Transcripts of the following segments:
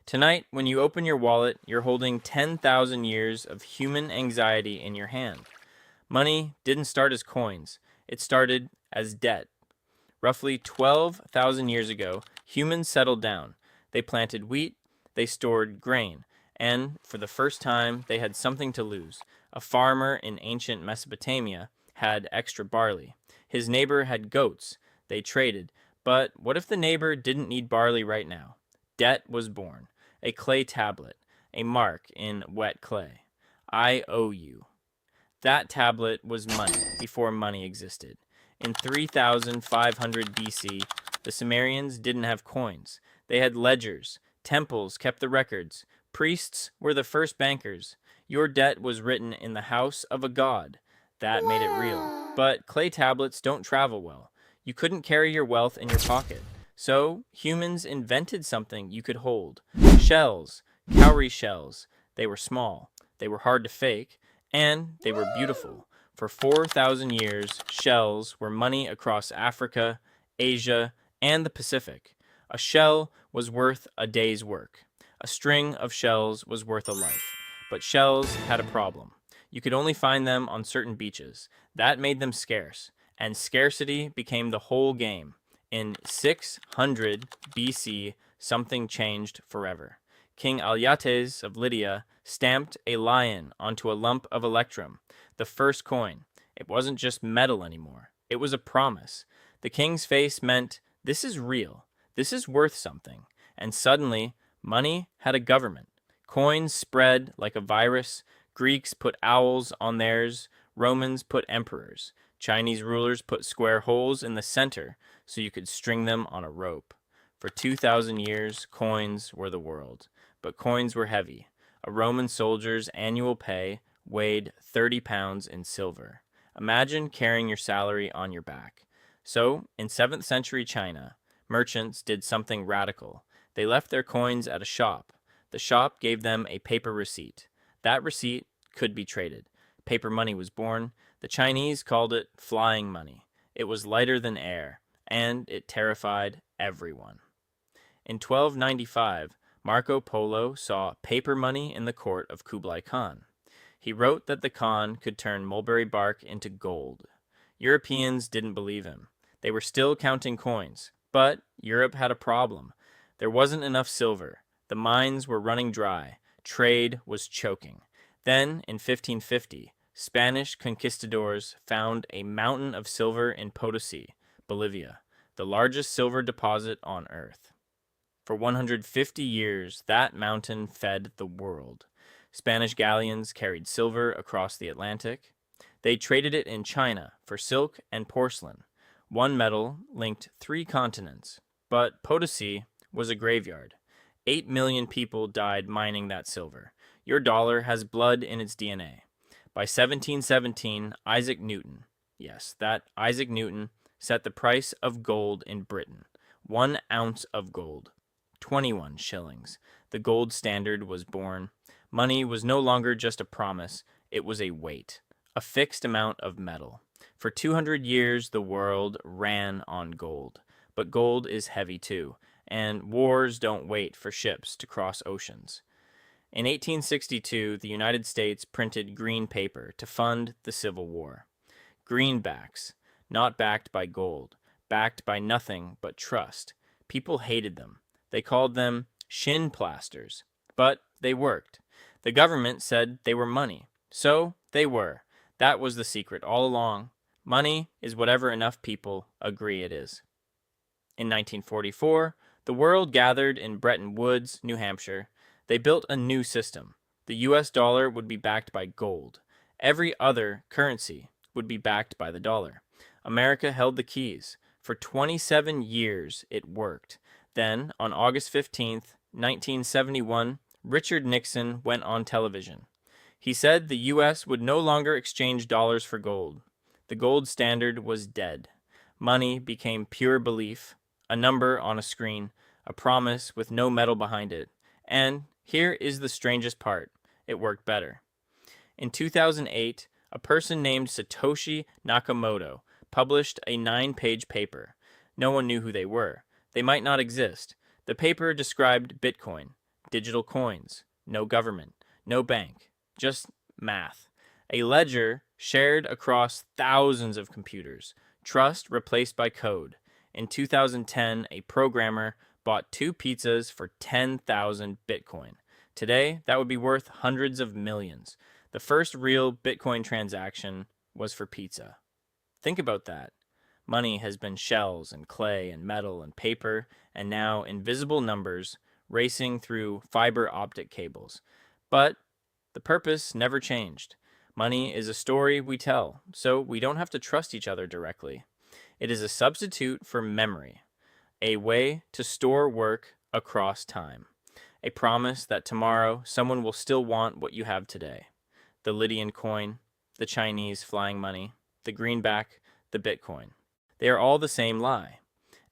Tonight, when you open your wallet, you're holding 10,000 years of human anxiety in your hand. Money didn't start as coins, it started as debt. Roughly 12,000 years ago, humans settled down. They planted wheat, they stored grain, and for the first time, they had something to lose. A farmer in ancient Mesopotamia had extra barley. His neighbor had goats. They traded. But what if the neighbor didn't need barley right now? Debt was born. A clay tablet, a mark in wet clay. I owe you. That tablet was money before money existed. In 3500 BC, the Sumerians didn't have coins. They had ledgers. Temples kept the records. Priests were the first bankers. Your debt was written in the house of a god. That made it real. But clay tablets don't travel well. You couldn't carry your wealth in your pocket. So humans invented something you could hold. Shells, cowrie shells. They were small. They were hard to fake. And they were beautiful. For 4,000 years, shells were money across Africa, Asia, and the Pacific. A shell was worth a day's work. A string of shells was worth a life. But shells had a problem. You could only find them on certain beaches. That made them scarce. And scarcity became the whole game. In 600 BC, something changed forever. King Alyattes of Lydia stamped a lion onto a lump of electrum, the first coin. It wasn't just metal anymore. It was a promise. The king's face meant, this is real. This is worth something. And suddenly, money had a government. Coins spread like a virus. Greeks put owls on theirs. Romans put emperors. Chinese rulers put square holes in the center so you could string them on a rope. For 2,000 years, coins were the world. But coins were heavy. A Roman soldier's annual pay weighed 30 pounds in silver. Imagine carrying your salary on your back. So, in 7th century China, merchants did something radical. They left their coins at a shop. The shop gave them a paper receipt. That receipt could be traded. Paper money was born. The Chinese called it flying money. It was lighter than air, and it terrified everyone. In 1295, Marco Polo saw paper money in the court of Kublai Khan. He wrote that the Khan could turn mulberry bark into gold. Europeans didn't believe him. They were still counting coins, but Europe had a problem. There wasn't enough silver. The mines were running dry. Trade was choking. Then, in 1550, Spanish conquistadors found a mountain of silver in Potosí, Bolivia, the largest silver deposit on Earth. For 150 years, that mountain fed the world. Spanish galleons carried silver across the Atlantic. They traded it in China for silk and porcelain. One metal linked 3 continents. But Potosí was a graveyard. 8 million people died mining that silver. Your dollar has blood in its DNA. By 1717, Isaac Newton, yes, that Isaac Newton, set the price of gold in Britain. 1 ounce of gold. 21 shillings. The gold standard was born. Money was no longer just a promise, it was a weight, a fixed amount of metal. For 200 years, the world ran on gold. But gold is heavy too, and wars don't wait for ships to cross oceans. In 1862, the United States printed green paper to fund the Civil War. Greenbacks, not backed by gold, backed by nothing but trust. People hated them. They called them shin plasters, but they worked. The government said they were money, so they were. That was the secret all along. Money is whatever enough people agree it is. In 1944, the world gathered in Bretton Woods, New Hampshire. They built a new system. The US dollar would be backed by gold. Every other currency would be backed by the dollar. America held the keys. For 27 years, it worked. Then, on August 15th, 1971, Richard Nixon went on television. He said the U.S. would no longer exchange dollars for gold. The gold standard was dead. Money became pure belief, a number on a screen, a promise with no metal behind it. And here is the strangest part. It worked better. In 2008, a person named Satoshi Nakamoto published a 9-page paper. No one knew who they were. They might not exist. The paper described Bitcoin. digital coins, no government, no bank, just math. A ledger shared across thousands of computers, trust replaced by code. In 2010, a programmer bought 2 pizzas for 10,000 Bitcoin. Today, that would be worth hundreds of millions. The first real Bitcoin transaction was for pizza. Think about that. Money has been shells and clay and metal and paper, and now invisible numbers racing through fiber optic cables. But the purpose never changed. Money is a story we tell, so we don't have to trust each other directly. It is a substitute for memory, a way to store work across time, a promise that tomorrow someone will still want what you have today. The Lydian coin, the Chinese flying money, the greenback, the Bitcoin. They are all the same lie.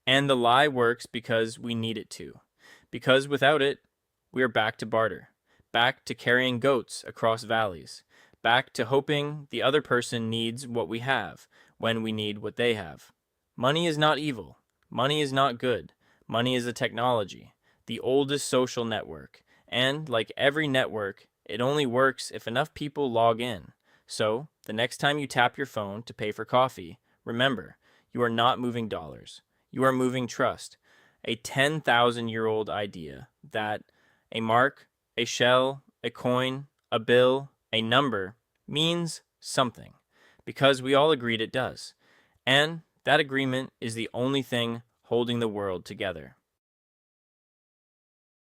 And the lie works because we need it to. Because without it, we are back to barter, back to carrying goats across valleys, back to hoping the other person needs what we have when we need what they have. Money is not evil. Money is not good. Money is a technology, the oldest social network. And like every network, it only works if enough people log in. So, the next time you tap your phone to pay for coffee, remember, you are not moving dollars. You are moving trust. A 10,000-year-old idea that a mark, a shell, a coin, a bill, a number means something, because we all agreed it does. And that agreement is the only thing holding the world together.